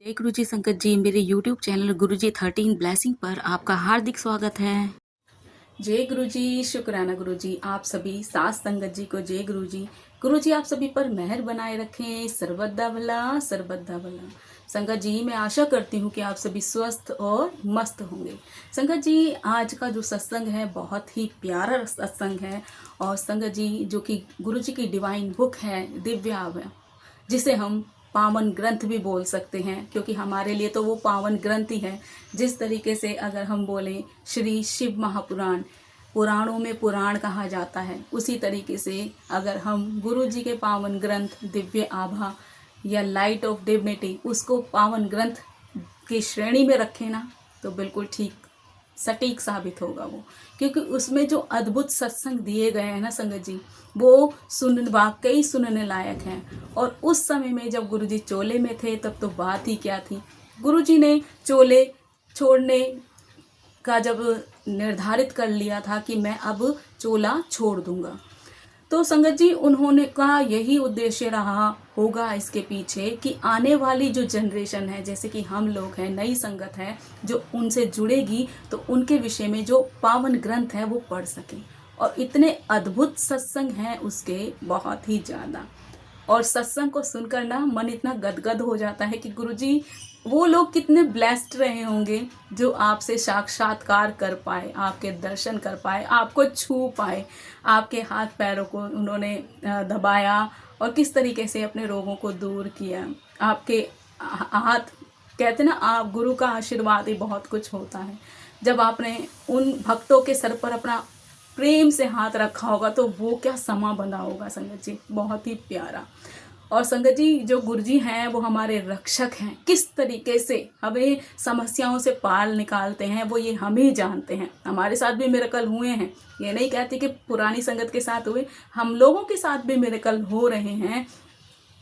जय गुरु जी संगत जी, मेरे यूट्यूब चैनल गुरु जी 13 ब्लेसिंग पर आपका हार्दिक स्वागत है। जय गुरु जी। शुक्राना गुरु जी। आप सभी सास संगत जी को जय गुरु जी। गुरु जी आप सभी पर मेहर बनाए रखें, सर्वदा भला सर्वदा भला। संगत जी मैं आशा करती हूँ कि आप सभी स्वस्थ और मस्त होंगे। संगत जी आज का जो सत्संग है बहुत ही प्यारा सत्संग है। और संगत जी जो कि गुरु जी की डिवाइन बुक है दिव्य, जिसे हम पावन ग्रंथ भी बोल सकते हैं, क्योंकि हमारे लिए तो वो पावन ग्रंथ ही है। जिस तरीके से अगर हम बोलें श्री शिव महापुराण, पुराणों में पुराण कहा जाता है, उसी तरीके से अगर हम गुरु जी के पावन ग्रंथ दिव्य आभा या लाइट ऑफ डिविनिटी उसको पावन ग्रंथ की श्रेणी में रखें ना, तो बिल्कुल ठीक सटीक साबित होगा वो। क्योंकि उसमें जो अद्भुत सत्संग दिए गए हैं ना संगत जी, वो वाकई सुनने लायक हैं। और उस समय में जब गुरुजी चोले में थे तब तो बात ही क्या थी। गुरुजी ने चोले छोड़ने का जब निर्धारित कर लिया था कि मैं अब चोला छोड़ दूंगा, तो संगत जी उन्होंने कहा यही उद्देश्य रहा होगा इसके पीछे कि आने वाली जो जनरेशन है, जैसे कि हम लोग हैं, नई संगत है जो उनसे जुड़ेगी, तो उनके विषय में जो पावन ग्रंथ है वो पढ़ सकें। और इतने अद्भुत सत्संग हैं उसके, बहुत ही ज़्यादा। और सत्संग को सुनकर ना मन इतना गदगद हो जाता है कि गुरुजी वो लोग कितने ब्लेस्ड रहे होंगे जो आपसे साक्षात्कार कर पाए, आपके दर्शन कर पाए, आपको छू पाए, आपके हाथ पैरों को उन्होंने दबाया और किस तरीके से अपने रोगों को दूर किया। आपके हाथ, कहते ना, आप गुरु का आशीर्वाद ही बहुत कुछ होता है। जब आपने उन भक्तों के सर पर अपना प्रेम से हाथ रखा होगा तो वो क्या समा बंधा होगा संगत जी, बहुत ही प्यारा। और संगत जी जो गुरुजी हैं वो हमारे रक्षक हैं, किस तरीके से हमें समस्याओं से पार निकालते हैं वो ये हम ही जानते हैं। हमारे साथ भी मिरेकल हुए हैं, ये नहीं कहती कि पुरानी संगत के साथ हुए, हम लोगों के साथ भी मिरेकल हो रहे हैं।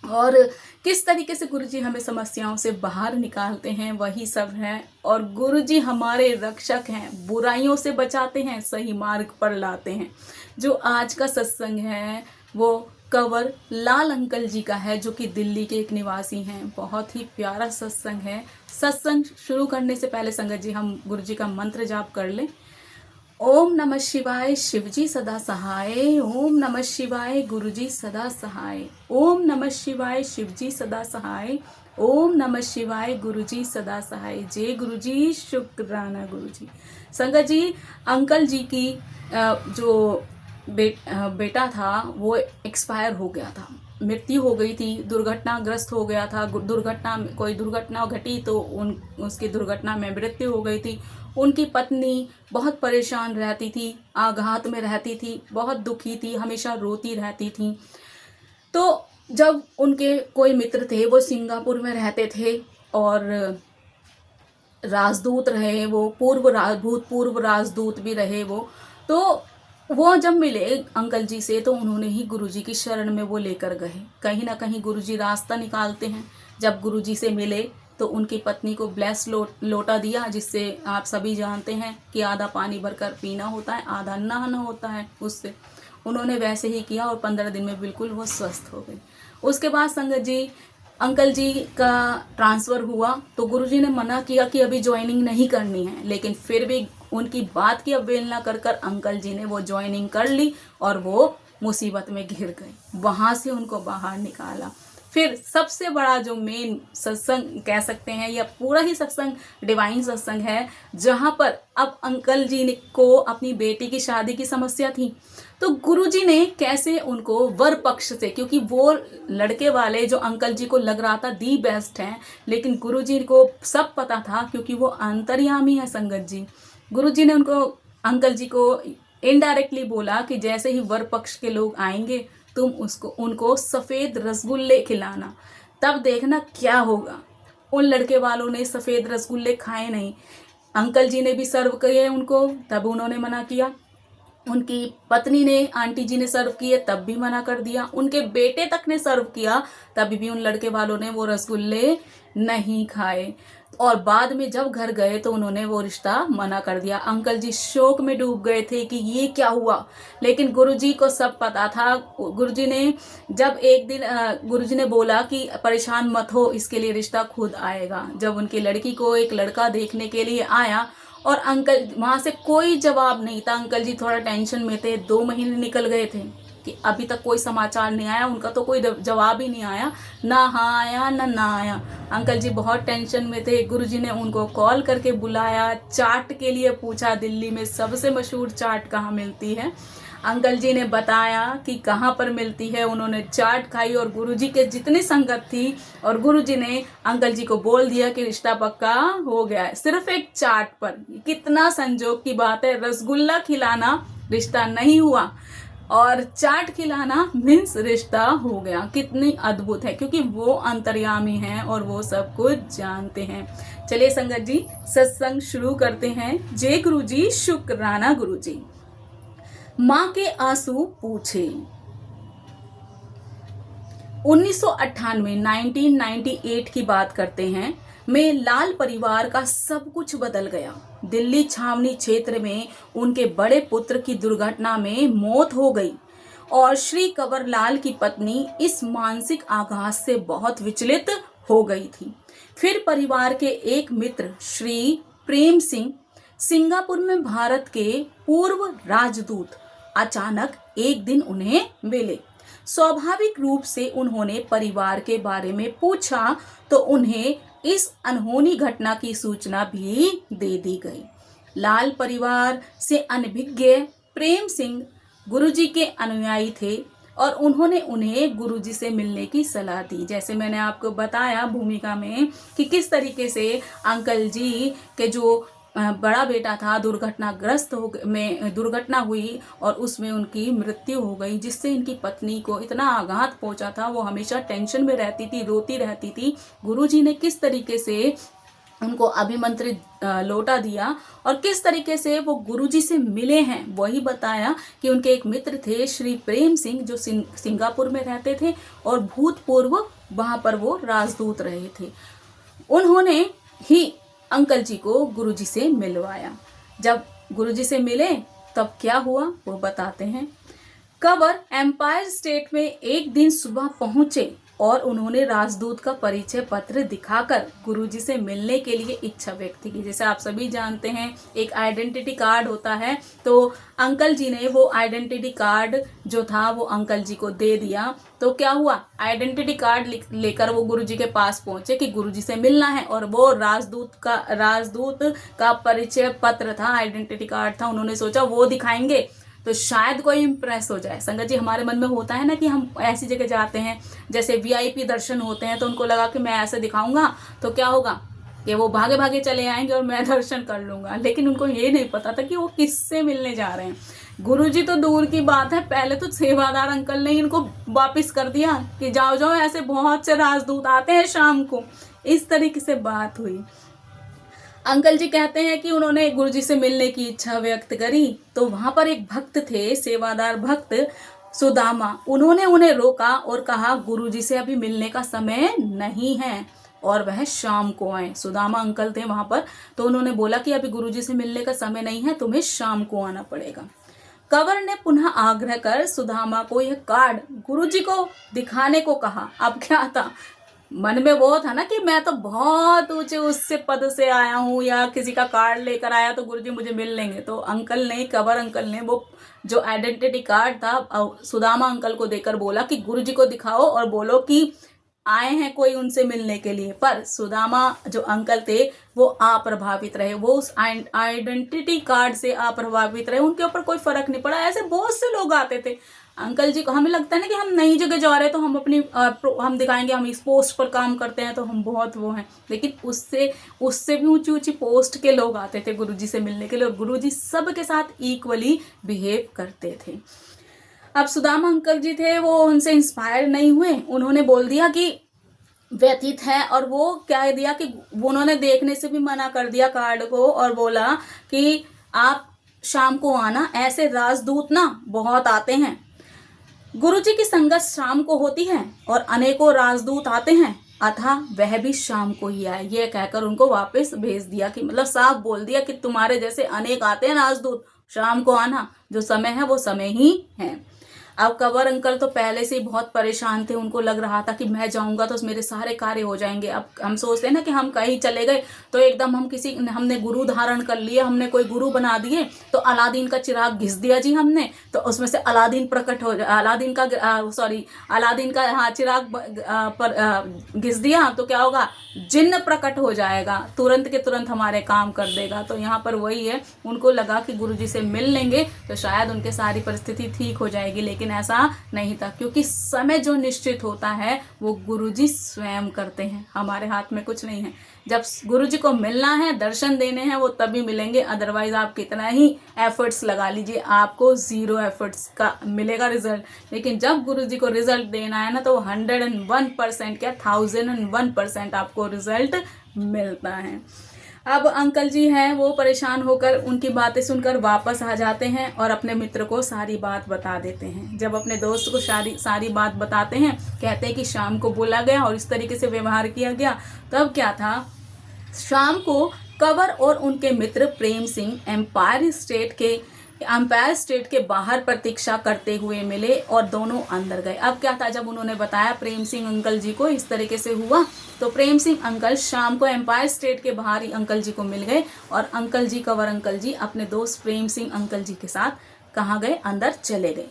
और किस तरीके से गुरुजी हमें समस्याओं से बाहर निकालते हैं वही सब है। और गुरुजी हमारे रक्षक हैं, बुराइयों से बचाते हैं, सही मार्ग पर लाते हैं। जो आज का सत्संग है वो कवर लाल अंकल जी का है, जो कि दिल्ली के एक निवासी हैं। बहुत ही प्यारा सत्संग है। सत्संग शुरू करने से पहले संगत जी हम गुरुजी का मंत्र जाप कर लें। ओम नमः शिवाय शिवजी सदा सहाय, ओम नमः शिवाय गुरुजी सदा सहाय, ओम नमः शिवाय शिवजी सदा सहाय, ओम नमः शिवाय गुरुजी सदा सहाय। जय गुरुजी। शुक्राना गुरुजी। संगत जी अंकल जी की जो बेटा था वो एक्सपायर हो गया था, मृत्यु हो गई थी, दुर्घटनाग्रस्त हो गया था। कोई दुर्घटना घटी तो उसकी दुर्घटना में मृत्यु हो गई थी। उनकी पत्नी बहुत परेशान रहती थी, आघात में रहती थी, बहुत दुखी थी, हमेशा रोती रहती थी। तो जब उनके कोई मित्र थे, वो सिंगापुर में रहते थे और राजदूत रहे, वो भूतपूर्व राजदूत भी रहे वो। तो वो जब मिले अंकल जी से तो उन्होंने ही गुरुजी की शरण में वो लेकर गए। कहीं ना कहीं गुरुजी रास्ता निकालते हैं। जब गुरुजी से मिले तो उनकी पत्नी को ब्लेस लोटा दिया, जिससे आप सभी जानते हैं कि आधा पानी भरकर पीना होता है, आधा नहाना होता है उससे। उन्होंने वैसे ही किया और 15 दिन में बिल्कुल वो स्वस्थ हो गई। उसके बाद संगत जी अंकल जी का ट्रांसफ़र हुआ तो गुरुजी ने मना किया कि अभी ज्वाइनिंग नहीं करनी है, लेकिन फिर भी उनकी बात की अवहेलना कर कर अंकल जी ने वो ज्वाइनिंग कर ली और वो मुसीबत में घिर गए। वहाँ से उनको बाहर निकाला। फिर सबसे बड़ा जो मेन सत्संग कह सकते हैं, या पूरा ही सत्संग डिवाइन सत्संग है, जहाँ पर अब अंकल जी को अपनी बेटी की शादी की समस्या थी। तो गुरुजी ने कैसे उनको वर पक्ष से, क्योंकि वो लड़के वाले जो अंकल जी को लग रहा था दी बेस्ट हैं, लेकिन गुरुजी को सब पता था क्योंकि वो अंतर्यामी है संगत जी। गुरुजी ने अंकल जी को इनडायरेक्टली बोला कि जैसे ही वर पक्ष के लोग आएंगे तुम उनको सफ़ेद रसगुल्ले खिलाना, तब देखना क्या होगा। उन लड़के वालों ने सफ़ेद रसगुल्ले खाए नहीं। अंकल जी ने भी सर्व किए उनको, तब उन्होंने मना किया। उनकी पत्नी ने, आंटी जी ने सर्व किए तब भी मना कर दिया, उनके बेटे तक ने सर्व किया तभी भी उन लड़के वालों ने वो रसगुल्ले नहीं खाए। और बाद में जब घर गए तो उन्होंने वो रिश्ता मना कर दिया। अंकल जी शोक में डूब गए थे कि ये क्या हुआ, लेकिन गुरुजी को सब पता था। गुरुजी ने जब एक दिन गुरुजी ने बोला कि परेशान मत हो, इसके लिए रिश्ता खुद आएगा। जब उनकी लड़की को एक लड़का देखने के लिए आया और अंकल वहां से कोई जवाब नहीं था, अंकल जी थोड़ा टेंशन में थे। 2 महीने निकल गए थे कि अभी तक कोई समाचार नहीं आया, उनका तो कोई जवाब ही नहीं आया, ना हाँ आया ना आया। अंकल जी बहुत टेंशन में थे। गुरुजी ने उनको कॉल करके बुलाया, चाट के लिए पूछा दिल्ली में सबसे मशहूर चाट कहाँ मिलती है। अंकल जी ने बताया कि कहाँ पर मिलती है, उन्होंने चाट खाई और गुरुजी के जितनी संगत थी और गुरुजी ने अंकल जी को बोल दिया कि रिश्ता पक्का हो गया है, सिर्फ एक चाट पर। कितना संजोग की बात है, रसगुल्ला खिलाना रिश्ता नहीं हुआ और चाट खिलाना मीन्स रिश्ता हो गया। कितनी अद्भुत है, क्योंकि वो अंतर्यामी हैं और वो सब कुछ जानते हैं। चलिए संगत जी, सत्संग शुरू करते हैं। जय गुरु जी, शुक्राना गुरु जी। माँ के आंसू पूछे। 1998 1998 की बात करते हैं, में लाल परिवार का सब कुछ बदल गया। दिल्ली छावनी क्षेत्र में उनके बड़े पुत्र की दुर्घटना में मौत हो गई और श्री कंवरलाल की पत्नी इस मानसिक आघात से बहुत विचलित हो गई थी। फिर परिवार के एक मित्र श्री प्रेम सिंह सिंगापुर में भारत के पूर्व राजदूत अचानक एक दिन उन्हें मिले। स्वाभाविक रूप से उन्होंने परिवार के बारे में पूछा तो उन्हें इस अनहोनी घटना की सूचना भी दे दी गई। लाल परिवार से अनभिज्ञ प्रेम सिंह गुरुजी के अनुयायी थे और उन्होंने उन्हें गुरुजी से मिलने की सलाह दी। जैसे मैंने आपको बताया भूमिका में कि किस तरीके से अंकल जी के जो बड़ा बेटा था दुर्घटनाग्रस्त में दुर्घटना हुई और उसमें उनकी मृत्यु हो गई, जिससे इनकी पत्नी को इतना आघात पहुंचा था। वो हमेशा टेंशन में रहती थी, रोती रहती थी। गुरुजी ने किस तरीके से उनको अभिमंत्रित लौटा दिया और किस तरीके से वो गुरुजी से मिले हैं वही बताया कि उनके एक मित्र थे श्री प्रेम सिंह जो सिंगापुर में रहते थे और भूतपूर्व वहां पर वो राजदूत रहे थे। उन्होंने ही अंकल जी को गुरुजी से मिलवाया। जब गुरुजी से मिले तब क्या हुआ वो बताते हैं। कंवर एम्पायर स्टेट में एक दिन सुबह पहुंचे और उन्होंने राजदूत का परिचय पत्र दिखाकर गुरुजी से मिलने के लिए इच्छा व्यक्त की। जैसे आप सभी जानते हैं एक आइडेंटिटी कार्ड होता है, तो अंकल जी ने वो आइडेंटिटी कार्ड जो था वो अंकल जी को दे दिया। तो क्या हुआ, आइडेंटिटी कार्ड लेकर वो गुरुजी के पास पहुंचे कि गुरुजी से मिलना है और वो राजदूत का परिचय पत्र था, आइडेंटिटी कार्ड था। उन्होंने सोचा वो दिखाएंगे तो शायद कोई इम्प्रेस हो जाए। संगत जी, हमारे मन में होता है ना कि हम ऐसी जगह जाते हैं जैसे वीआईपी दर्शन होते हैं, तो उनको लगा कि मैं ऐसे दिखाऊंगा तो क्या होगा कि वो भागे भागे चले आएंगे और मैं दर्शन कर लूंगा। लेकिन उनको ये नहीं पता था कि वो किससे मिलने जा रहे हैं। गुरुजी तो दूर की बात है, पहले तो सेवादार अंकल ने इनको वापिस कर दिया कि जाओ जाओ, ऐसे बहुत से राजदूत आते हैं शाम को। इस तरीके से बात हुई। अंकल जी कहते हैं कि उन्होंने गुरुजी से मिलने की इच्छा व्यक्त करी तो वहां पर एक भक्त थे, सेवादार भक्त सुदामा। उन्होंने उन्हें रोका और कहा गुरुजी से अभी मिलने का समय नहीं है और वह शाम को आए। सुदामा अंकल थे वहां पर, तो उन्होंने बोला कि अभी गुरुजी से मिलने का समय नहीं है, तुम्हें शाम को आना पड़ेगा। कंवर ने पुनः आग्रह कर सुदामा को यह कार्ड गुरुजी को दिखाने को कहा। अब क्या था, मन में वो था ना कि मैं तो बहुत ऊंचे उससे पद से आया हूँ या किसी का कार्ड लेकर आया तो गुरुजी मुझे मिल लेंगे। तो अंकल ने, कंवर अंकल ने वो जो आइडेंटिटी कार्ड था सुदामा अंकल को देकर बोला कि गुरुजी को दिखाओ और बोलो कि आए हैं कोई उनसे मिलने के लिए। पर सुदामा जो अंकल थे वो अप्रभावित रहे, वो उस आइडेंटिटी कार्ड से अप्रभावित रहे, उनके ऊपर कोई फर्क नहीं पड़ा। ऐसे बहुत से लोग आते थे अंकल जी को, हमें लगता है ना कि हम नई जगह जा रहे हैं तो हम अपनी हम दिखाएंगे हम इस पोस्ट पर काम करते हैं तो हम बहुत वो हैं, लेकिन उससे भी ऊंची ऊंची पोस्ट के लोग आते थे गुरुजी से मिलने के लिए और गुरुजी सबके साथ इक्वली बिहेव करते थे। अब सुदामा अंकल जी थे वो उनसे इंस्पायर नहीं हुए, उन्होंने बोल दिया कि व्यतीत है और वो क्या दिया कि उन्होंने देखने से भी मना कर दिया कार्ड को और बोला कि आप शाम को आना, ऐसे राजदूत ना बहुत आते हैं। गुरुजी की संगत शाम को होती है और अनेकों राजदूत आते हैं, अतः वह भी शाम को ही आए। ये कहकर उनको वापस भेज दिया, कि मतलब साफ बोल दिया कि तुम्हारे जैसे अनेक आते हैं राजदूत, शाम को आना, जो समय है वो समय ही है। अब कंवर अंकल तो पहले से ही बहुत परेशान थे, उनको लग रहा था कि मैं जाऊंगा तो मेरे सारे कार्य हो जाएंगे। अब हम सोचते हैं ना कि हम कहीं चले गए तो एकदम हमने गुरु धारण कर लिया, हमने कोई गुरु बना दिए, तो अलादीन का चिराग घिस दिया जी हमने, तो उसमें से अलादीन प्रकट हो, अलादीन का हाँ चिराग घिस दिया तो क्या होगा, जिन्न प्रकट हो जाएगा, तुरंत के तुरंत हमारे काम कर देगा। तो यहाँ पर वही है, उनको लगा कि गुरुजी से मिल लेंगे तो शायद उनके सारी परिस्थिति ठीक हो जाएगी, लेकिन ऐसा नहीं था, क्योंकि समय जो निश्चित होता है वो गुरुजी स्वयं करते हैं, हमारे हाथ में कुछ नहीं है। जब गुरुजी को मिलना है, दर्शन देने हैं, वो तभी मिलेंगे, अदरवाइज आप कितना ही एफर्ट्स लगा लीजिए, आपको 0 एफर्ट्स का मिलेगा रिजल्ट। लेकिन जब गुरुजी को रिजल्ट देना है ना, तो 101% क्या 1001% आपको रिजल्ट मिलता है। अब अंकल जी हैं वो परेशान होकर उनकी बातें सुनकर वापस आ जाते हैं और अपने मित्र को सारी बात बता देते हैं। जब अपने दोस्त को सारी बात बताते हैं, कहते हैं कि शाम को बोला गया और इस तरीके से व्यवहार किया गया। तब क्या था, शाम को कंवर और उनके मित्र प्रेम सिंह एम्पायर स्टेट के बाहर प्रतीक्षा करते हुए मिले और दोनों अंदर गए। अब क्या था, जब उन्होंने बताया प्रेम सिंह अंकल जी को इस तरीके से हुआ, तो प्रेम सिंह अंकल शाम को एम्पायर स्टेट के बाहर ही अंकल जी को मिल गए और अंकल जी, कंवर अंकल जी अपने दोस्त प्रेम सिंह अंकल जी के साथ कहाँ गए, अंदर चले गए।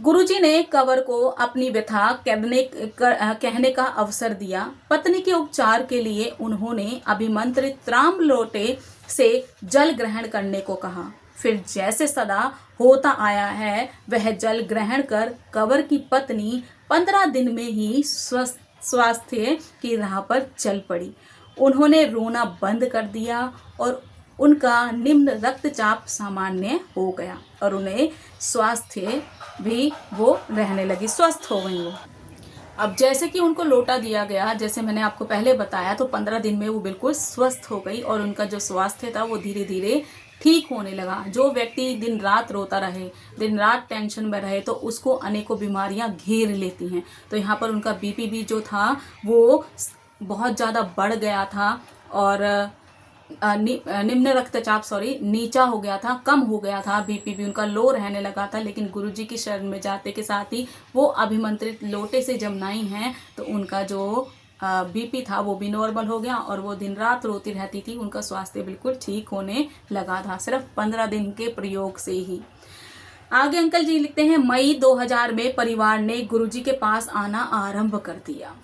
गुरुजी ने कंवर को अपनी व्यथा कहने का अवसर दिया। पत्नी के उपचार के लिए उन्होंने अभिमंत्रित त्राम लोटे से जल ग्रहण करने को कहा। फिर जैसे सदा होता आया है, वह जल ग्रहण कर कंवर की पत्नी 15 दिन में ही स्वास्थ्य की राह पर चल पड़ी। उन्होंने रोना बंद कर दिया और उनका निम्न रक्तचाप सामान्य हो गया और उन्हें स्वास्थ्य भी वो रहने लगी, स्वस्थ हो गई वो। अब जैसे कि उनको लोटा दिया गया, जैसे मैंने आपको पहले बताया, तो 15 दिन में वो बिल्कुल स्वस्थ हो गई और उनका जो स्वास्थ्य था वो धीरे धीरे ठीक होने लगा। जो व्यक्ति दिन रात रोता रहे, दिन रात टेंशन में रहे, तो उसको अनेकों बीमारियां घेर लेती हैं। तो यहाँ पर उनका बीपी भी जो था वो बहुत ज़्यादा बढ़ गया था और निम्न रक्तचाप नीचा हो गया था, कम हो गया था, बीपी भी उनका लो रहने लगा था। लेकिन गुरुजी की शरण में जाते के साथ ही वो अभिमंत्रित लोटे से जब नई हैं, तो उनका जो बीपी था वो भी नॉर्मल हो गया और वो दिन रात रोती रहती थी, उनका स्वास्थ्य बिल्कुल ठीक होने लगा था, सिर्फ 15 दिन के प्रयोग से ही। आगे अंकल जी लिखते हैं, मई 2000 में परिवार ने गुरुजी के पास आना आरंभ कर दिया।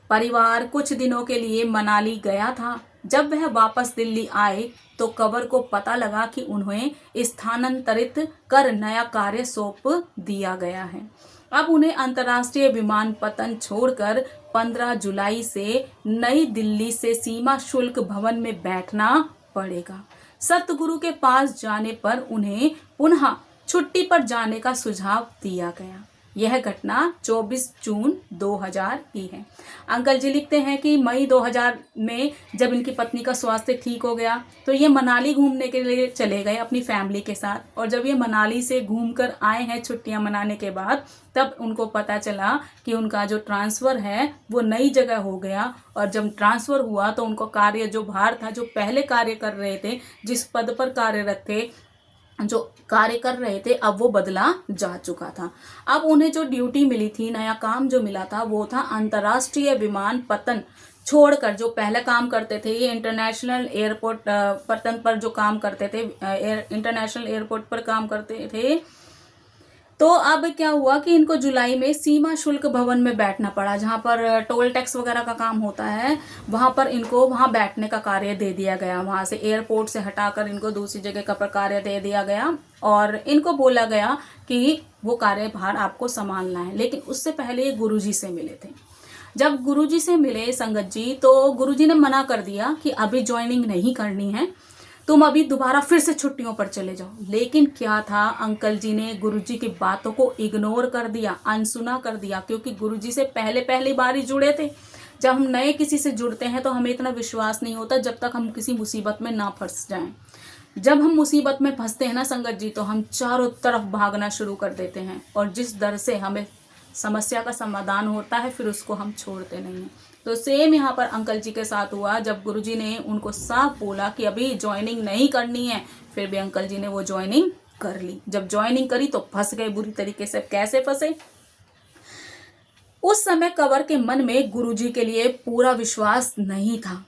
परिवार कुछ दिनों के लिए मनाली गया था। जब वह वापस दिल्ली आए तो कंवर को पता लगा कि उन्हें स्थानांतरित कर नया कार्य सौंप दिया गया है। अब उन्हें अंतर्राष्ट्रीय विमानपत्तन छोड़कर 15 जुलाई से नई दिल्ली से सीमा शुल्क भवन में बैठना पड़ेगा। सतगुरु के पास जाने पर उन्हें पुनः छुट्टी पर जाने का सुझाव दिया गया। यह घटना 24 जून 2000 की है। अंकल जी लिखते हैं कि मई 2000 में जब इनकी पत्नी का स्वास्थ्य ठीक हो गया तो ये मनाली घूमने के लिए चले गए अपनी फैमिली के साथ। और जब ये मनाली से घूमकर आए हैं छुट्टियां मनाने के बाद, तब उनको पता चला कि उनका जो ट्रांसफ़र है वो नई जगह हो गया। और जब ट्रांसफ़र हुआ तो उनको कार्य जो भार था, जो पहले कार्य कर रहे थे, जिस पद पर कार्यरत थे, जो कार्य कर रहे थे, अब वो बदला जा चुका था। अब उन्हें जो ड्यूटी मिली थी, नया काम जो मिला था, वो था अंतर्राष्ट्रीय विमानपत्तन छोड़कर जो पहले काम करते थे, ये इंटरनेशनल एयरपोर्ट पत्तन पर जो काम करते थे, इंटरनेशनल एयरपोर्ट पर काम करते थे। तो अब क्या हुआ कि इनको जुलाई में सीमा शुल्क भवन में बैठना पड़ा, जहाँ पर टोल टैक्स वगैरह का काम होता है, वहाँ पर इनको वहाँ बैठने का कार्य दे दिया गया। वहाँ से एयरपोर्ट से हटाकर इनको दूसरी जगह का कार्य दे दिया गया और इनको बोला गया कि वो कार्यभार आपको संभालना है। लेकिन उससे पहले ये गुरुजी से मिले थे। जब गुरुजी से मिले संगत जी, तो गुरुजी ने मना कर दिया कि अभी ज्वाइनिंग नहीं करनी है, तुम अभी दोबारा फिर से छुट्टियों पर चले जाओ। लेकिन क्या था, अंकल जी ने गुरुजी की बातों को इग्नोर कर दिया, अनसुना कर दिया, क्योंकि गुरुजी से पहली बार ही जुड़े थे। जब हम नए किसी से जुड़ते हैं तो हमें इतना विश्वास नहीं होता जब तक हम किसी मुसीबत में ना फंस जाएं। जब हम मुसीबत में फंसते हैं ना संगत जी, तो हम चारों तरफ भागना शुरू कर देते हैं, और जिस दर से हमें समस्या का समाधान होता है फिर उसको हम छोड़ते नहीं हैं। तो सेम यहाँ पर अंकल जी के साथ हुआ। जब गुरुजी ने उनको साफ बोला कि अभी ज्वाइनिंग नहीं करनी है, फिर भी अंकल जी ने वो ज्वाइनिंग कर ली। जब ज्वाइनिंग करी तो फंस गए बुरी तरीके से। कैसे फंसे? उस समय कंवर के मन में गुरुजी के लिए पूरा विश्वास नहीं था,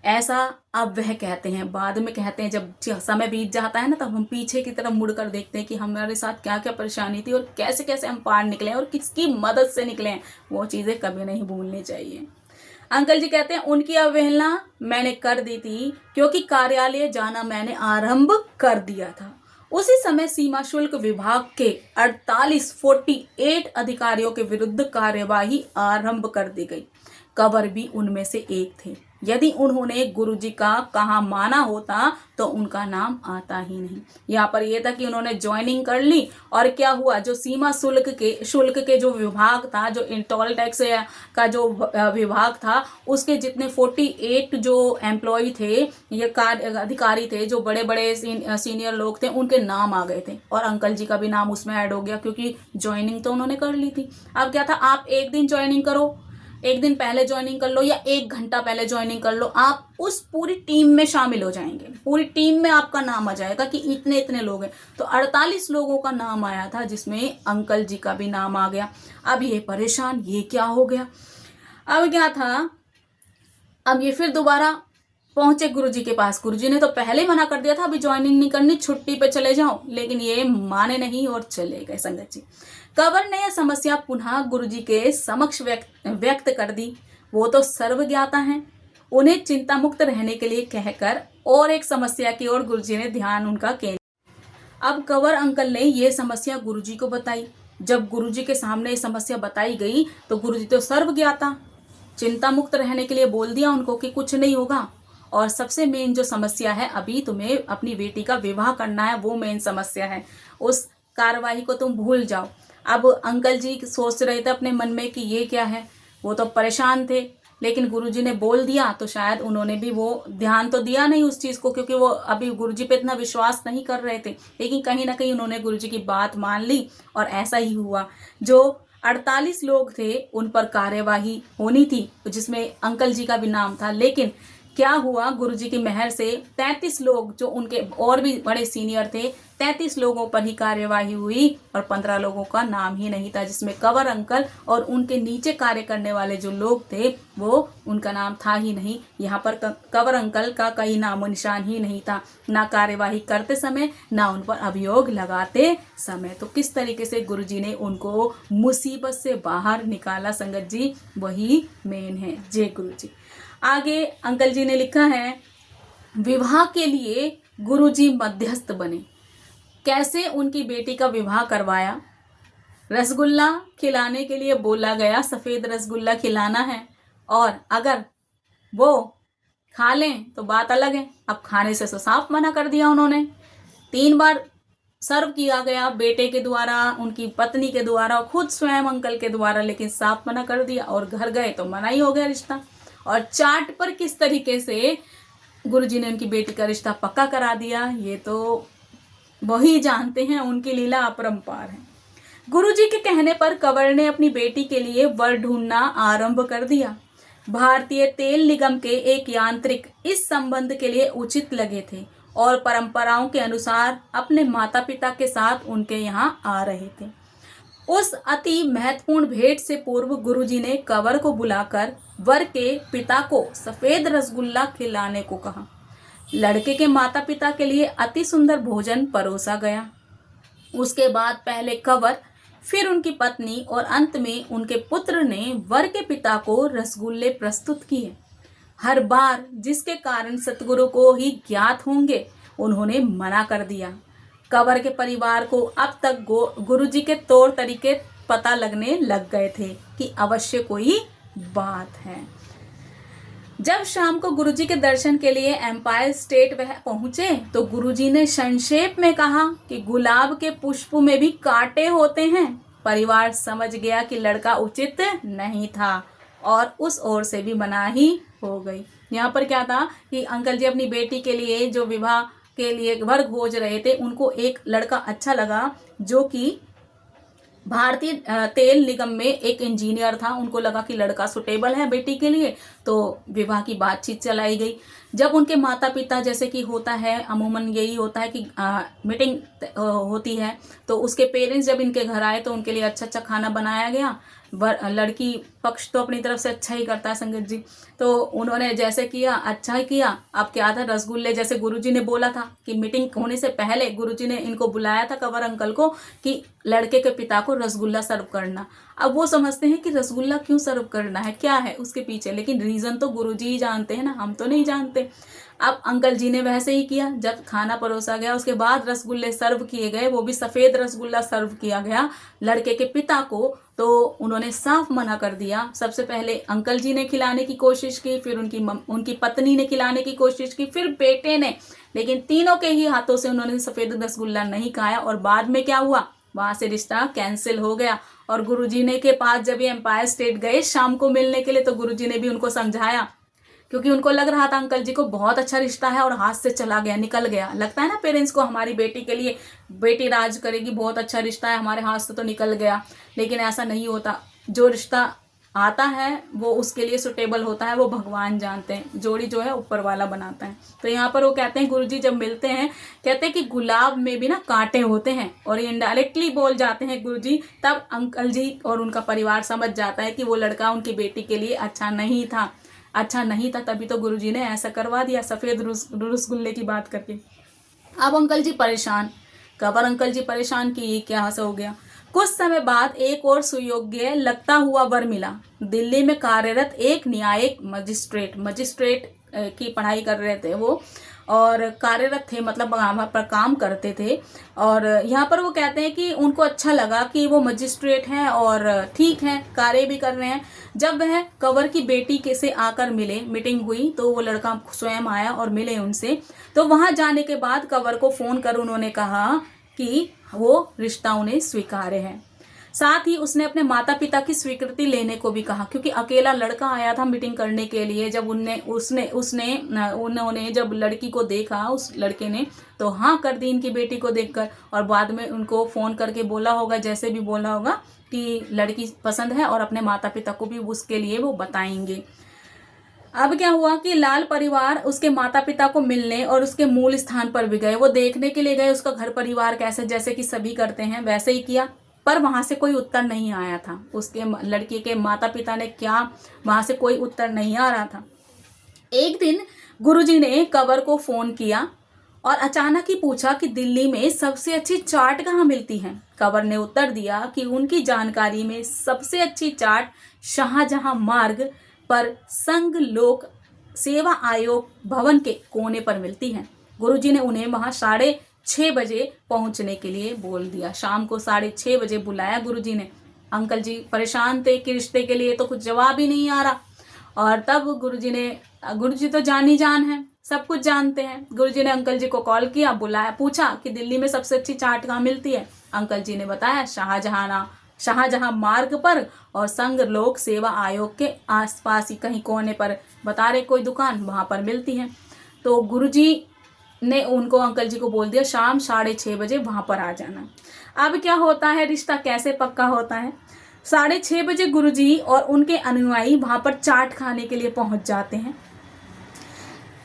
ऐसा अब वह कहते हैं। बाद में कहते हैं, जब समय बीत जाता है ना, तब हम पीछे की तरफ मुड़कर देखते हैं कि हमारे साथ क्या क्या परेशानी थी और कैसे कैसे हम पार निकले और किसकी मदद से निकले हैं। वो चीज़ें कभी नहीं भूलनी चाहिए। अंकल जी कहते हैं, उनकी अवहेलना मैंने कर दी थी क्योंकि कार्यालय जाना मैंने आरंभ कर दिया था। उसी समय सीमा शुल्क विभाग के 48 अधिकारियों के विरुद्ध कार्यवाही आरंभ कर दी गई। कंवर भी उनमें से एक थे। यदि उन्होंने गुरुजी का कहा माना होता तो उनका नाम आता ही नहीं। यहाँ पर यह था कि उन्होंने ज्वाइनिंग कर ली, और क्या हुआ, जो सीमा शुल्क के जो विभाग था, जो टोल टैक्स का जो विभाग था, उसके जितने 48 जो एम्प्लॉय थे, ये अधिकारी थे, जो बड़े बड़े सीनियर लोग थे, उनके नाम आ गए थे, और अंकल जी का भी नाम उसमें ऐड हो गया, क्योंकि ज्वाइनिंग तो उन्होंने कर ली थी। अब क्या था, आप एक दिन ज्वाइनिंग करो, एक दिन पहले ज्वाइनिंग कर लो या 1 घंटा पहले ज्वाइनिंग कर लो, आप उस पूरी टीम में शामिल हो जाएंगे। पूरी टीम में आपका नाम आ जाएगा कि इतने इतने लोग हैं। तो 48 लोगों का नाम आया था, जिसमें अंकल जी का भी नाम आ गया। अब ये परेशान, ये क्या हो गया। अब क्या था, अब ये फिर दोबारा पहुंचे गुरुजी के पास। गुरुजी ने तो पहले ही मना कर दिया था, अभी ज्वाइनिंग नहीं करनी, छुट्टी पे चले जाओ, लेकिन ये माने नहीं और चले गए संगत जी। कंवर ने यह समस्या पुनः गुरुजी के समक्ष व्यक्त कर दी। वो तो सर्वज्ञाता हैं, उन्हें चिंता मुक्त रहने के लिए कहकर और एक समस्या की ओर गुरुजी ने ध्यान उनका केंद्र। अब कंवर अंकल ने ये समस्या गुरुजी को बताई। जब गुरुजी के सामने ये समस्या बताई गई तो गुरुजी तो सर्वज्ञाता, चिंता मुक्त रहने के लिए बोल दिया उनको कि कुछ नहीं होगा, और सबसे मेन जो समस्या है, अभी तुम्हें अपनी बेटी का विवाह करना है, वो मेन समस्या है। उस कार्यवाही को तुम भूल जाओ। अब अंकल जी सोच रहे थे अपने मन में कि ये क्या है, वो तो परेशान थे, लेकिन गुरुजी ने बोल दिया तो शायद उन्होंने भी वो ध्यान तो दिया नहीं उस चीज़ को, क्योंकि वो अभी गुरुजी पे इतना विश्वास नहीं कर रहे थे। लेकिन कहीं ना कहीं उन्होंने गुरुजी की बात मान ली, और ऐसा ही हुआ। जो 48 लोग थे उन पर कार्यवाही होनी थी, जिसमें अंकल जी का भी नाम था, लेकिन क्या हुआ, गुरुजी की मेहर से 33 लोग, जो उनके और भी बड़े सीनियर थे, 33 लोगों पर ही कार्यवाही हुई, और 15 लोगों का नाम ही नहीं था, जिसमें कंवर अंकल और उनके नीचे कार्य करने वाले जो लोग थे, वो उनका नाम था ही नहीं। यहाँ पर कंवर अंकल का कहीं नामो निशान ही नहीं था, ना कार्यवाही करते समय, ना उन पर अभियोग लगाते समय। तो किस तरीके से गुरुजी ने उनको मुसीबत से बाहर निकाला संगत जी, वही मेन है। जय गुरुजी। आगे अंकल जी ने लिखा है, विवाह के लिए गुरुजी मध्यस्थ बने। कैसे उनकी बेटी का विवाह करवाया। रसगुल्ला खिलाने के लिए बोला गया, सफ़ेद रसगुल्ला खिलाना है, और अगर वो खा लें तो बात अलग है। अब खाने से तो साफ मना कर दिया उन्होंने। 3 बार सर्व किया गया बेटे के द्वारा, उनकी पत्नी के द्वारा, खुद स्वयं अंकल के द्वारा, लेकिन साफ मना कर दिया, और घर गए तो मना ही हो गया रिश्ता। और चार्ट पर किस तरीके से गुरुजी ने उनकी बेटी का रिश्ता पक्का करा दिया, ये तो वही जानते हैं, उनकी लीला अपरंपार है। गुरुजी के कहने पर कंवर ने अपनी बेटी के लिए वर ढूंढना आरंभ कर दिया। भारतीय तेल निगम के एक यांत्रिक इस संबंध के लिए उचित लगे थे, और परंपराओं के अनुसार अपने माता पिता के साथ उनके यहाँ आ रहे थे। उस अति महत्वपूर्ण भेंट से पूर्व गुरुजी ने कंवर को बुलाकर वर के पिता को सफेद रसगुल्ला खिलाने को कहा। लड़के के माता पिता के लिए अति सुंदर भोजन परोसा गया। उसके बाद पहले कंवर, फिर उनकी पत्नी, और अंत में उनके पुत्र ने वर के पिता को रसगुल्ले प्रस्तुत किए। हर बार जिसके कारण सतगुरु को ही ज्ञात होंगे, उन्होंने मना कर दिया। कंवर के परिवार को अब तक गुरुजी के तौर तरीके पता लगने लग गए थे कि अवश्य कोई बात है। जब शाम को गुरुजी के दर्शन के लिए एम्पायर स्टेट वह पहुंचे तो गुरुजी ने संक्षेप में कहा कि गुलाब के पुष्प में भी कांटे होते हैं। परिवार समझ गया कि लड़का उचित नहीं था, और उस ओर से भी मनाही हो गई। यहाँ पर क्या था कि अंकल जी अपनी बेटी के लिए जो विवाह के लिए घर खोज रहे थे, उनको एक लड़का अच्छा लगा जो कि भारतीय तेल निगम में एक इंजीनियर था। उनको लगा कि लड़का सुटेबल है बेटी के लिए, तो विवाह की बातचीत चलाई गई। जब उनके माता पिता, जैसे कि होता है अमूमन यही होता है कि मीटिंग होती है, तो उसके पेरेंट्स जब इनके घर आए तो उनके लिए अच्छा अच्छा खाना बनाया गया। लड़की पक्ष तो अपनी तरफ से अच्छा ही करता है संगत जी, तो उन्होंने जैसे किया अच्छा ही किया। अब क्या था, रसगुल्ले, जैसे गुरुजी ने बोला था कि मीटिंग होने से पहले गुरुजी ने इनको बुलाया था कंवर अंकल को कि लड़के के पिता को रसगुल्ला सर्व करना। अब वो समझते हैं कि रसगुल्ला क्यों सर्व करना है, क्या है उसके पीछे, लेकिन रीजन तो गुरुजी ही जानते हैं ना, हम तो नहीं जानते। अब अंकल जी ने वैसे ही किया। जब खाना परोसा गया उसके बाद रसगुल्ले सर्व किए गए, वो भी सफेद रसगुल्ला सर्व किया गया लड़के के पिता को, तो उन्होंने साफ मना कर दिया। सबसे पहले अंकल जी ने खिलाने की कोशिश की, फिर उनकी पत्नी ने खिलाने की कोशिश की, फिर बेटे ने, लेकिन तीनों के ही हाथों से उन्होंने सफेद रसगुल्ला नहीं खाया। और बाद में क्या हुआ, वहां से रिश्ता कैंसिल हो गया। और गुरुजी ने के पास जब ये एम्पायर स्टेट गए शाम को मिलने के लिए, तो गुरुजी ने भी उनको समझाया, क्योंकि उनको लग रहा था अंकल जी को बहुत अच्छा रिश्ता है और हाथ से चला गया, निकल गया। लगता है ना पेरेंट्स को, हमारी बेटी के लिए बेटी राज करेगी, बहुत अच्छा रिश्ता है, हमारे हाथ से तो निकल गया। लेकिन ऐसा नहीं होता। जो रिश्ता आता है वो उसके लिए सुटेबल होता है, वो भगवान जानते हैं, जोड़ी जो है ऊपर वाला बनाता है। तो यहाँ पर वो कहते हैं, गुरुजी जब मिलते हैं कहते हैं कि गुलाब में भी ना कांटे होते हैं, और ये इनडायरेक्टली बोल जाते हैं गुरुजी। तब अंकल जी और उनका परिवार समझ जाता है कि वो लड़का उनकी बेटी के लिए अच्छा नहीं था, तभी तो गुरुजी ने ऐसा करवा दिया सफेद रसगुल्ले की बात करके। अब अंकल जी परेशान, कंवर अंकल जी परेशान कि ये क्या हो गया। कुछ समय बाद एक और सुयोग्य लगता हुआ वर मिला। दिल्ली में कार्यरत एक न्यायिक मजिस्ट्रेट की पढ़ाई कर रहे थे वो, और कार्यरत थे, मतलब वहाँ पर काम करते थे। और यहाँ पर वो कहते हैं कि उनको अच्छा लगा कि वो मजिस्ट्रेट हैं और ठीक है, कार्य भी कर रहे हैं। जब वह कंवर की बेटी के से आकर मिले, मीटिंग हुई, तो वो लड़का स्वयं आया और मिले उनसे। तो वहां जाने के बाद कंवर को फोन कर उन्होंने कहा कि वो रिश्ता उन्हें स्वीकार्य है। साथ ही उसने अपने माता पिता की स्वीकृति लेने को भी कहा, क्योंकि अकेला लड़का आया था मीटिंग करने के लिए। जब उन्होंने जब लड़की को देखा, उस लड़के ने तो हाँ कर दी इनकी बेटी को देखकर, और बाद में उनको फोन करके बोला होगा, जैसे भी बोला होगा कि लड़की पसंद है, और अपने माता पिता को भी उसके लिए वो बताएंगे। अब क्या हुआ कि लाल परिवार उसके माता पिता को मिलने और उसके मूल स्थान पर भी गए। वो देखने के लिए गए उसका घर परिवार कैसे, जैसे कि सभी करते हैं वैसे ही किया, पर वहां से कोई उत्तर नहीं आया था। उसके लड़की के माता पिता ने क्या, वहां से कोई उत्तर नहीं आ रहा था। एक दिन गुरुजी ने कंवर को फोन किया और अचानक ही पूछा कि दिल्ली में सबसे अच्छी चाट कहाँ मिलती है। कंवर ने उत्तर दिया कि उनकी जानकारी में सबसे अच्छी चाट शाहजहां मार्ग पर संघ लोक सेवा आयोग भवन के कोने पर मिलती है। गुरुजी ने उन्हें वहां 6:30 बजे पहुंचने के लिए बोल दिया। शाम को 6:30 बजे बुलाया गुरुजी ने। अंकल जी परेशान थे कि रिश्ते के लिए तो कुछ जवाब ही नहीं आ रहा। और तब गुरुजी तो जानी जान है, सब कुछ जानते हैं। गुरुजी ने अंकल जी को कॉल किया, बुलाया, पूछा कि दिल्ली में सबसे अच्छी चाट कहाँ मिलती है। अंकल जी ने बताया शाहजहां मार्ग पर और संघ लोक सेवा आयोग के आसपास ही कहीं कोने पर बता रहे कोई दुकान, वहां पर मिलती है। तो गुरुजी ने उनको, अंकल जी को बोल दिया शाम 6:30 बजे वहां पर आ जाना। अब क्या होता है, रिश्ता कैसे पक्का होता है। 6:30 बजे गुरुजी और उनके अनुयायी वहां पर चाट खाने के लिए पहुंच जाते हैं।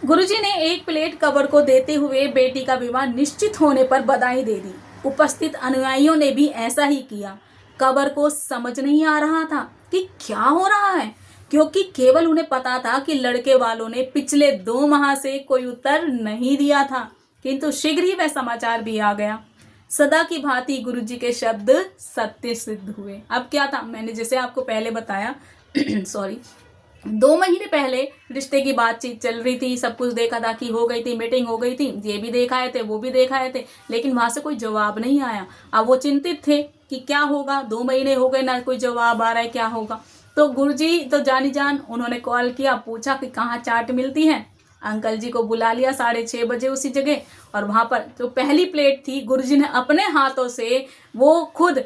गुरुजी ने एक प्लेट कंवर को देते हुए बेटी का विवाह निश्चित होने पर बधाई दे दी। उपस्थित अनुयायियों ने भी ऐसा ही किया। कंवर को समझ नहीं आ रहा था कि क्या हो रहा है, क्योंकि केवल उन्हें पता था कि लड़के वालों ने पिछले 2 माह से कोई उत्तर नहीं दिया था, किंतु शीघ्र ही वह समाचार भी आ गया। सदा की भांति गुरुजी के शब्द सत्य सिद्ध हुए। अब क्या था, मैंने जैसे आपको पहले बताया सॉरी 2 महीने पहले रिश्ते की बातचीत चल रही थी, सब कुछ देखा दाखी हो गई थी, मीटिंग हो गई थी, ये भी देखाए थे वो भी देखाए थे, लेकिन वहां से कोई जवाब नहीं आया। अब वो चिंतित थे कि क्या होगा, 2 महीने हो गए ना कोई जवाब आ रहा है, क्या होगा। तो गुरुजी तो जानी जान, उन्होंने कॉल किया, पूछा कि कहाँ चाट मिलती है। अंकल जी को बुला लिया 6:30 बजे उसी जगह, और वहां पर जो पहली प्लेट थी गुरुजी ने अपने हाथों से वो खुद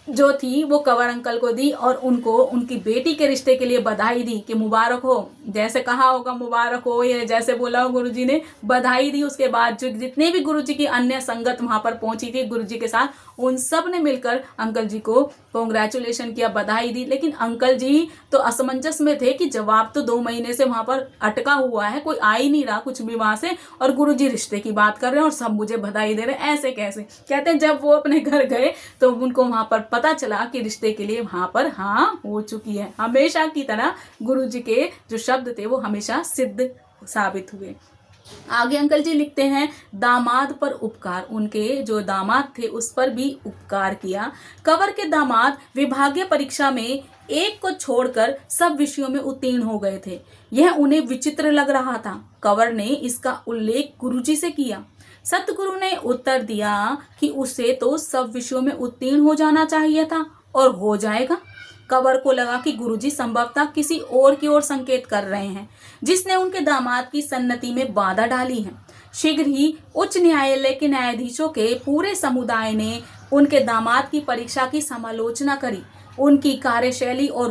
जो थी वो कंवर अंकल को दी और उनको उनकी बेटी के रिश्ते के लिए बधाई दी कि मुबारक हो, जैसे कहा होगा मुबारक हो या जैसे बोला हो गुरुजी ने, बधाई दी। उसके बाद जो जितने भी गुरुजी की अन्य संगत वहां पर पहुंची थी गुरुजी के साथ, उन सब ने मिलकर अंकल जी को कॉन्ग्रेचुलेशन किया, बधाई दी। लेकिन अंकल जी तो असमंजस में थे कि जवाब तो 2 महीने से वहां पर अटका हुआ है, कोई आ ही नहीं रहा कुछ भी वहां से, और गुरुजी रिश्ते की बात कर रहे हैं और सब मुझे बधाई दे रहे हैं, ऐसे कैसे। कहते हैं जब वो अपने घर गए तो उनको वहां पर पता चला कि रिश्ते के लिए वहां पर हाँ हो चुकी है। हमेशा की तरह गुरुजी के जो शब्द थे वो हमेशा सिद्ध साबित हुए। आगे अंकल जी लिखते हैं, दामाद पर उपकार, उनके जो दामाद थे उस पर भी उपकार किया। कंवर के दामाद विभागीय परीक्षा में एक को छोड़कर सब विषयों में उत्तीर्ण हो गए थे। यह उन्हें विचित्र लग रहा था। कंवर ने इसका उल्लेख गुरुजी से किया। सतगुरु ने उत्तर दिया कि उसे तो सब विषयों में उत्तीर्ण हो जाना चाहिए था और हो जाएगा। कंवर को लगा कि गुरुजी संभवतः किसी और की ओर संकेत कर रहे हैं, जिसने उनके दामाद की सन्नति में बाधा डाली है। शीघ्र ही उच्च न्यायालय के न्यायाधीशों के पूरे समुदाय ने उनके दामाद की परीक्षा की समालोचना करी। उनकी कार्यशैली और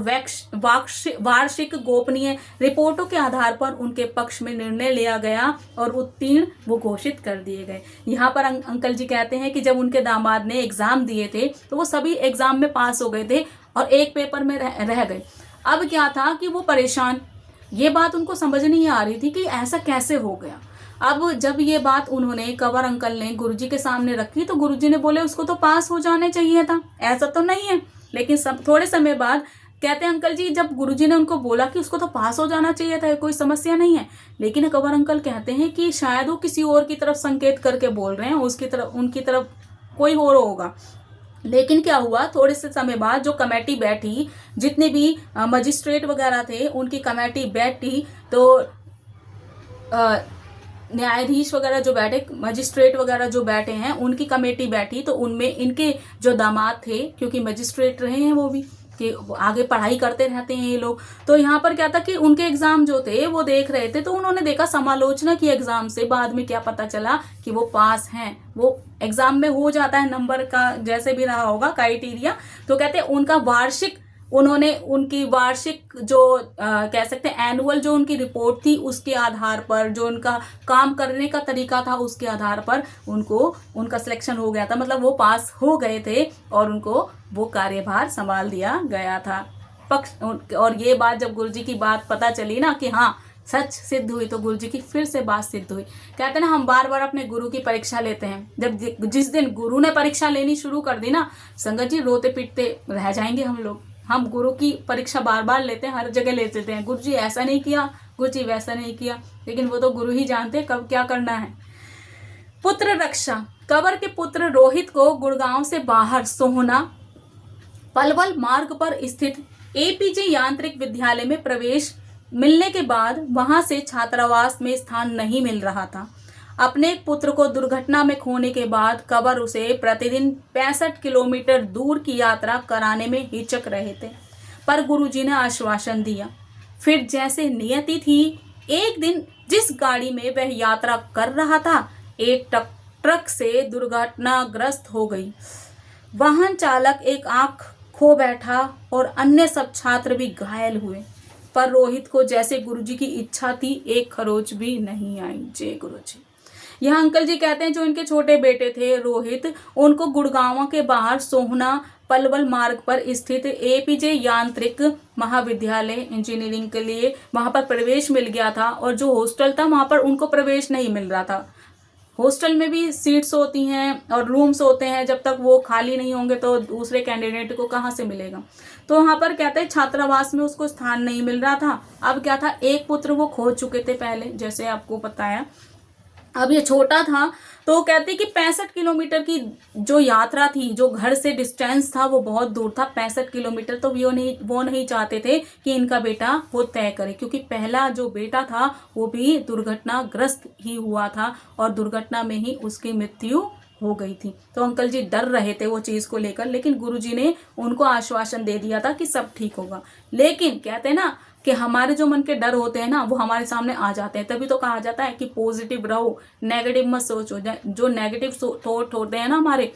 वार्षिक गोपनीय रिपोर्टों के आधार पर उनके पक्ष में निर्णय लिया गया और उत्तीर्ण वो घोषित कर दिए गए। यहाँ पर अंकल जी कहते हैं कि जब उनके दामाद ने एग्जाम दिए थे तो वो सभी एग्जाम में पास हो गए थे और एक पेपर में रह गए। अब क्या था कि वो परेशान, ये बात उनको समझ नहीं आ रही थी कि ऐसा कैसे हो गया। अब जब ये बात उन्होंने कंवर अंकल ने गुरुजी के सामने रखी तो गुरुजी ने बोले उसको तो पास हो जाने चाहिए था, ऐसा तो नहीं है। लेकिन थोड़े समय बाद कहते हैं अंकल जी, जब गुरुजी ने उनको बोला कि उसको तो पास हो जाना चाहिए था, कोई समस्या नहीं है, लेकिन कंवर अंकल कहते हैं कि शायद वो किसी और की तरफ संकेत करके बोल रहे हैं, उसकी तरफ उनकी तरफ कोई और होगा। लेकिन क्या हुआ, थोड़े से समय बाद जो कमेटी बैठी, जितने भी मजिस्ट्रेट वगैरह थे उनकी कमेटी बैठी, तो न्यायाधीश वगैरह जो बैठे, मजिस्ट्रेट वगैरह जो बैठे हैं उनकी कमेटी बैठी, तो उनमें इनके जो दामाद थे, क्योंकि मजिस्ट्रेट रहे हैं वो भी, कि आगे पढ़ाई करते रहते हैं ये लोग, तो यहाँ पर क्या था कि उनके एग्जाम जो थे वो देख रहे थे, तो उन्होंने देखा, समालोचना की एग्जाम से, बाद में क्या पता चला कि वो पास हैं। वो एग्जाम में हो जाता है नंबर का जैसे भी रहा होगा क्राइटेरिया, तो कहते हैं उनका वार्षिक, उन्होंने उनकी वार्षिक जो कह सकते हैं एनुअल जो उनकी रिपोर्ट थी उसके आधार पर, जो उनका काम करने का तरीका था उसके आधार पर उनको उनका सिलेक्शन हो गया था, मतलब वो पास हो गए थे और उनको वो कार्यभार संभाल दिया गया था। और ये बात जब गुरुजी की बात पता चली ना कि हाँ सच सिद्ध हुई, तो गुरुजी की फिर से बात सिद्ध हुई। कहते ना हम बार बार अपने गुरु की परीक्षा लेते हैं, जब जिस दिन गुरु ने परीक्षा लेनी शुरू कर दी ना संगत जी, रोते पीटते रह जाएंगे हम लोग। हम गुरु की परीक्षा बार बार लेते हैं, हर जगह ले लेते हैं, गुरु जी ऐसा नहीं किया, गुरु जी वैसा नहीं किया, लेकिन वो तो गुरु ही जानते कब क्या करना है। पुत्र रक्षा, कंवर के पुत्र रोहित को गुड़गांव से बाहर सोहना पलवल मार्ग पर स्थित एपीजे यांत्रिक विद्यालय में प्रवेश मिलने के बाद वहां से छात्रावास में स्थान नहीं मिल रहा था। अपने एक पुत्र को दुर्घटना में खोने के बाद कंवर उसे प्रतिदिन 65 किलोमीटर दूर की यात्रा कराने में हिचक रहे थे, पर गुरुजी ने आश्वासन दिया। फिर जैसे नियति थी, एक दिन जिस गाड़ी में वह यात्रा कर रहा था, एक ट्रक से दुर्घटनाग्रस्त हो गई। वाहन चालक एक आंख खो बैठा और अन्य सब छात्र भी घायल हुए, पर रोहित को जैसे गुरुजी की इच्छा थी एक खरोच भी नहीं आई। जय गुरुजी। यहाँ अंकल जी कहते हैं जो इनके छोटे बेटे थे रोहित, उनको गुड़गांव के बाहर सोहना पलवल मार्ग पर स्थित एपीजे यांत्रिक महाविद्यालय इंजीनियरिंग के लिए वहां पर प्रवेश मिल गया था, और जो हॉस्टल था वहां पर उनको प्रवेश नहीं मिल रहा था। हॉस्टल में भी सीट्स होती हैं और रूम्स होते हैं, जब तक वो खाली नहीं होंगे तो दूसरे कैंडिडेट को कहाँ से मिलेगा। तो वहां पर कहते हैं छात्रावास में उसको स्थान नहीं मिल रहा था। अब क्या था, एक पुत्र वो खो चुके थे पहले, जैसे आपको बताया, अब ये छोटा था, तो कहते कि 65 किलोमीटर की जो यात्रा थी, जो घर से डिस्टेंस था वो बहुत दूर था, 65 किलोमीटर, तो वो नहीं चाहते थे कि इनका बेटा वो तय करे, क्योंकि पहला जो बेटा था वो भी दुर्घटनाग्रस्त ही हुआ था और दुर्घटना में ही उसकी मृत्यु हो गई थी। तो अंकल जी डर रहे थे वो चीज को लेकर, लेकिन गुरुजी ने उनको आश्वासन दे दिया था कि सब ठीक होगा। लेकिन कहते हैं ना कि हमारे जो मन के डर होते हैं ना वो हमारे सामने आ जाते हैं, तभी तो कहा जाता है कि पॉजिटिव रहो, नेगेटिव मत सोचो। जो नेगेटिव थॉट होते हैं ना हमारे,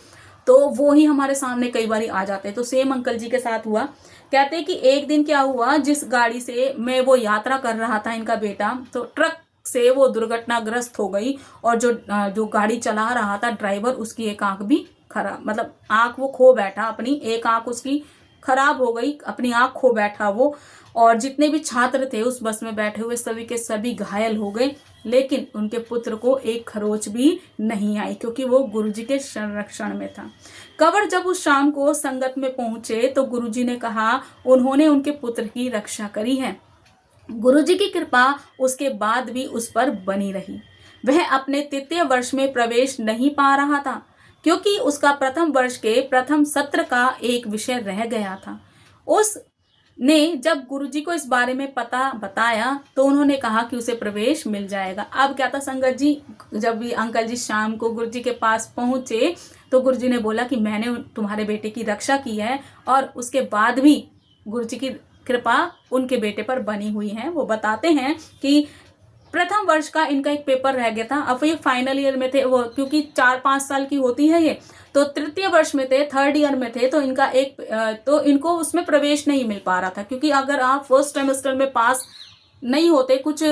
तो वो ही हमारे सामने कई बार आ जाते हैं। तो सेम अंकल जी के साथ हुआ। कहते हैं कि एक दिन क्या हुआ, जिस गाड़ी से मैं वो यात्रा कर रहा था इनका बेटा, तो ट्रक से वो दुर्घटनाग्रस्त हो गई और जो गाड़ी चला रहा था ड्राइवर, उसकी एक आंख भी खराब, मतलब आंख वो खो बैठा, अपनी एक आंख उसकी खराब हो गई, अपनी आंख खो बैठा वो। और जितने भी छात्र थे उस बस में बैठे हुए सभी के सभी घायल हो गए, लेकिन उनके पुत्र को एक खरोच भी नहीं आई, क्योंकि वो गुरुजी के संरक्षण में था। कंवर जब उस शाम को संगत में पहुंचे तो गुरुजी ने कहा उन्होंने उनके पुत्र की रक्षा करी है। गुरुजी की कृपा उसके बाद भी उस पर बनी रही। वह अपने तृतीय वर्ष में प्रवेश नहीं पा रहा था, क्योंकि उसका प्रथम वर्ष के प्रथम सत्र का एक विषय रह गया था। उसने जब गुरुजी को इस बारे में पता बताया तो उन्होंने कहा कि उसे प्रवेश मिल जाएगा। अब क्या था संगत जी, जब भी अंकल जी शाम को गुरुजी के पास पहुंचे तो गुरुजी ने बोला कि मैंने तुम्हारे बेटे की रक्षा की है, और उसके बाद भी गुरुजी की कृपा उनके बेटे पर बनी हुई है। वो बताते हैं कि प्रथम वर्ष का इनका एक पेपर रह गया था, अब ये फाइनल ईयर में थे वो, क्योंकि 4-5 साल की होती है ये, तो तृतीय वर्ष में थे, थर्ड ईयर में थे, तो इनका तो इनको उसमें प्रवेश नहीं मिल पा रहा था। क्योंकि अगर आप फर्स्ट सेमेस्टर में पास नहीं होते, कुछ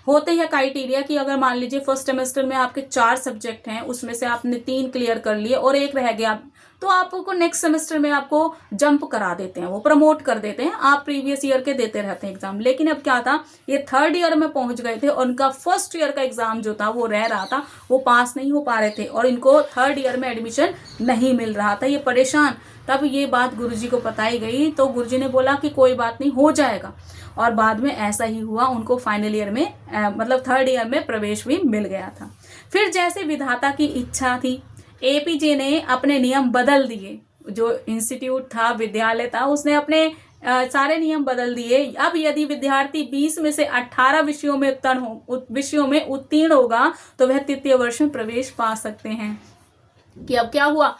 होते हैं क्राइटेरिया कि अगर मान लीजिए फर्स्ट सेमेस्टर में आपके 4 सब्जेक्ट हैं, उसमें से आपने 3 क्लियर कर लिए और एक रह गया, तो आपको नेक्स्ट सेमेस्टर में आपको जंप करा देते हैं, वो प्रमोट कर देते हैं, आप प्रीवियस ईयर के देते रहते हैं एग्जाम। लेकिन अब क्या था, ये थर्ड ईयर में पहुंच गए थे और उनका फर्स्ट ईयर का एग्जाम जो था वो रह रहा था, वो पास नहीं हो पा रहे थे और इनको थर्ड ईयर में एडमिशन नहीं मिल रहा था, ये परेशान। तब ये बात गुरुजी को बताई गई तो गुरुजी ने बोला कि कोई बात नहीं, हो जाएगा। और बाद में ऐसा ही हुआ, उनको फाइनल ईयर में मतलब थर्ड ईयर में प्रवेश भी मिल गया था। फिर जैसे विधाता की इच्छा थी, एपीजे ने अपने नियम बदल दिए। जो इंस्टीट्यूट था, विद्यालय था, उसने अपने सारे नियम बदल दिए। अब यदि विद्यार्थी 20 में से 18 विषयों में उत्तीर्ण होगा तो वह तृतीय वर्ष में प्रवेश पा सकते हैं। कि अब क्या हुआ,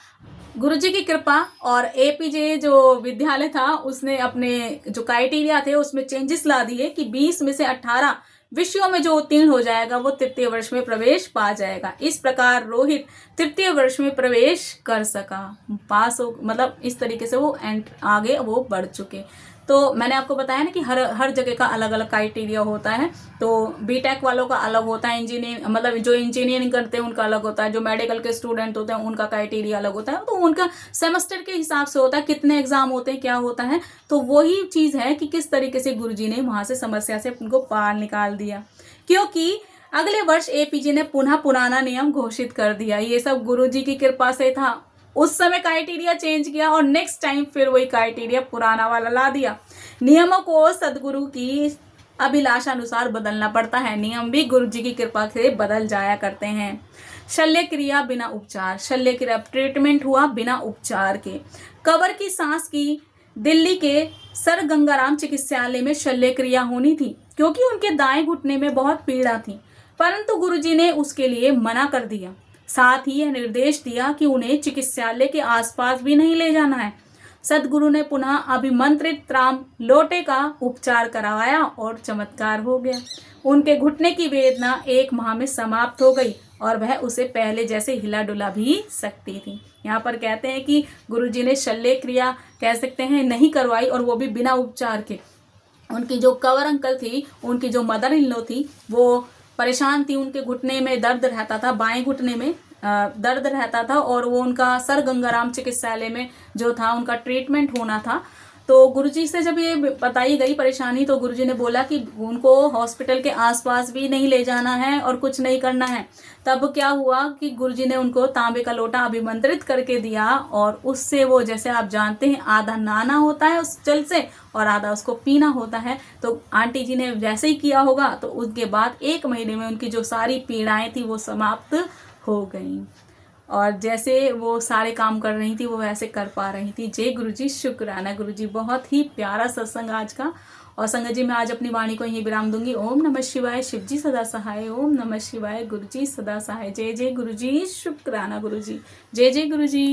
गुरुजी की कृपा और एपीजे जो विद्यालय था उसने अपने जो क्राइटेरिया थे उसमें चेंजेस ला दिए कि 20 में से 18 विषयों में जो उत्तीर्ण हो जाएगा वो तृतीय वर्ष में प्रवेश पा जाएगा। इस प्रकार रोहित तृतीय वर्ष में प्रवेश कर सका, पास हो, मतलब इस तरीके से वो आगे वो बढ़ चुके। तो मैंने आपको बताया ना कि हर जगह का अलग अलग क्राइटेरिया होता है। तो बीटेक वालों का अलग होता है, इंजीनियरिंग मतलब जो इंजीनियरिंग करते हैं उनका अलग होता है, जो मेडिकल के स्टूडेंट होते हैं उनका क्राइटेरिया अलग होता है। तो उनका सेमेस्टर के हिसाब से होता है, कितने एग्जाम होते हैं, क्या होता है। तो वही चीज है कि किस तरीके से गुरुजी ने वहां से समस्या से उनको पार निकाल दिया, क्योंकि अगले वर्ष एपीजे ने पुनः पुराना नियम घोषित कर दिया। ये सब गुरुजी की कृपा से था। उस समय क्राइटेरिया चेंज किया और नेक्स्ट टाइम फिर वही क्राइटेरिया पुराना वाला ला दिया। नियमों को सदगुरु की अभिलाषा अनुसार बदलना पड़ता है। नियम भी गुरुजी की कृपा से बदल जाया करते हैं। शल्य क्रिया बिना उपचार, शल्य क्रिया ट्रीटमेंट हुआ बिना उपचार के। कंवर की सांस की दिल्ली के सर गंगाराम चिकित्सालय में शल्य क्रिया होनी थी, क्योंकि उनके दाएं घुटने में बहुत पीड़ा थी, परंतु गुरुजी ने उसके लिए मना कर दिया। साथ ही यह निर्देश दिया कि उन्हें चिकित्सालय के आसपास भी नहीं ले जाना है। सदगुरु ने पुनः अभिमंत्रित त्राम लोटे का उपचार करवाया और चमत्कार हो गया। उनके घुटने की वेदना 1 माह में समाप्त हो गई और वह उसे पहले जैसे हिला डुला भी सकती थी। यहाँ पर कहते हैं कि गुरुजी ने शल्य क्रिया कह सकते हैं नहीं करवाई, और वो भी बिना उपचार के। उनकी जो कंवर अंकल थी, उनकी जो मदर इन लॉ थी, वो परेशान थी, उनके घुटने में दर्द रहता था, बाएं घुटने में दर्द रहता था, और वो उनका सर गंगाराम चिकित्सालय में जो था उनका ट्रीटमेंट होना था। तो गुरुजी से जब ये बताई गई परेशानी तो गुरुजी ने बोला कि उनको हॉस्पिटल के आसपास भी नहीं ले जाना है और कुछ नहीं करना है। तब क्या हुआ कि गुरुजी ने उनको तांबे का लोटा अभिमंत्रित करके दिया, और उससे वो, जैसे आप जानते हैं, आधा नहाना होता है उस जल से और आधा उसको पीना होता है। तो आंटी जी ने वैसे ही किया होगा, तो उसके बाद 1 महीने में उनकी जो सारी पीड़ाएं थी वो समाप्त हो गई, और जैसे वो सारे काम कर रही थी वो वैसे कर पा रही थी। जय गुरुजी, शुक्राना गुरुजी। बहुत ही प्यारा सत्संग आज का। और संगत जी, मैं आज अपनी वाणी को यहीं विराम दूंगी। ओम नमः शिवाय, शिव जी सदा सहाय। ओम नमः शिवाय, गुरुजी सदा सहाय। जय जय गुरुजी, शुक्राना गुरुजी। जय जय गुरुजी।